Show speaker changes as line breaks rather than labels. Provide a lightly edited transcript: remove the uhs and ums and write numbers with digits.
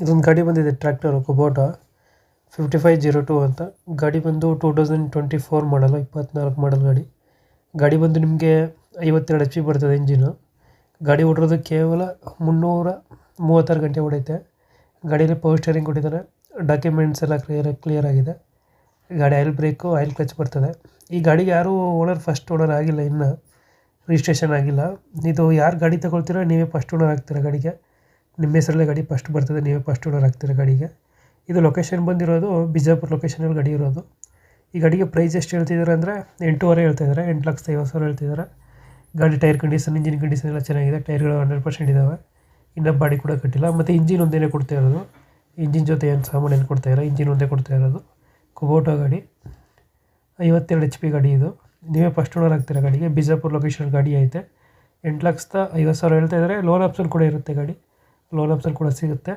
ಇದೊಂದು ಗಾಡಿ ಬಂದಿದೆ ಟ್ರ್ಯಾಕ್ಟರು ಕುಬೋಟಾ 5502 ಅಂತ. ಗಾಡಿ ಬಂದು 2024 ಮಾಡಲು 24 ಮಾಡಲ್ ಗಾಡಿ ಬಂದು ನಿಮಗೆ 52 HP ಬರ್ತದೆ ಇಂಜಿನು. ಗಾಡಿ ಓಡಿರೋದು ಕೇವಲ 336 ಗಂಟೆ ಹೊಡೈತೆ. ಗಾಡಿಯಲ್ಲಿ ಪವರ್ ಸ್ಟೇರಿಂಗ್ ಕೊಟ್ಟಿದ್ದಾರೆ. ಡಾಕ್ಯುಮೆಂಟ್ಸ್ ಎಲ್ಲ ಕ್ಲಿಯರ್ ಆಗಿದೆ. ಗಾಡಿ ಆಯಿಲ್ ಬ್ರೇಕು ಆಯಿಲ್ ಕ್ಲಚ್ ಬರ್ತದೆ. ಈ ಗಾಡಿಗೆ ಯಾರೂ ಫಸ್ಟ್ ಓನರ್ ಆಗಿಲ್ಲ, ಇನ್ನು ರಿಜಿಸ್ಟ್ರೇಷನ್ ಆಗಿಲ್ಲ. ಇದು ಯಾರು ಗಾಡಿ ತಗೊಳ್ತೀರೋ ನೀವೇ ಫಸ್ಟ್ ಓನರ್ ಆಗ್ತೀರ ಗಾಡಿಗೆ. ನಿಮ್ಮ ಹೆಸರಲ್ಲೇ ಗಾಡಿ ಫಸ್ಟ್ ಬರ್ತದೆ, ನೀವೇ ಫಸ್ಟ್ ಓನರ್ ಆಗ್ತೀರ ಗಾಡಿಗೆ. ಇದು ಲೊಕೇಶನ್ ಬಂದಿರೋದು ಬಿಜಾಪುರ ಲೊಕೇಶನಲ್ಲಿ ಗಾಡಿ ಇರೋದು. ಈ ಗಾಡಿಗೆ ಪ್ರೈಸ್ ಎಷ್ಟು ಹೇಳ್ತಿದ್ದಾರೆ ಅಂದರೆ 8.5 ಹೇಳ್ತಿದ್ದಾರೆ. 8,50,000 ಹೇಳ್ತಿದ್ದಾರೆ. ಗಾಡಿ ಟೈರ್ ಕಂಡೀಷನ್, ಇಂಜಿನ್ ಕಂಡೀಷನ್ ಎಲ್ಲ ಚೆನ್ನಾಗಿದೆ. ಟೈರ್ಗಳು 100% ಇದ್ದಾವೆ. ಇನ್ನೂ ಬಾಡಿ ಕೂಡ ಕಟ್ಟಿಲ್ಲ. ಮತ್ತು ಇಂಜಿನ್ ಒಂದೇ ಕೊಡ್ತಾ ಇರೋದು. ಇಂಜಿನ್ ಜೊತೆ ಏನು ಸಾಮಾನು ಏನು ಕೊಡ್ತಾ ಇಲ್ಲ, ಇಂಜಿನ್ ಒಂದೇ ಕೊಡ್ತಾ ಇರೋದು. ಕುಬೋಟಾ ಗಾಡಿ 52 HP ಗಾಡಿ ಇದು. ನೀವೇ ಫಸ್ಟ್ ಓನರ್ ಆಗ್ತೀರ ಗಾಡಿಗೆ. ಬಿಜಾಪುರ ಲೊಕೇಶನ್ ಗಾಡಿ ಐತೆ. 8,50,000 ಹೇಳ್ತಾ ಇದ್ದಾರೆ. ಲೋನ್ ಆಪ್ಷನ್ ಕೂಡ ಇರುತ್ತೆ ಗಾಡಿ. ಲೋನ್ ಆಪ್ಷನ್ ಕೂಡ ಸಿಗುತ್ತೆ.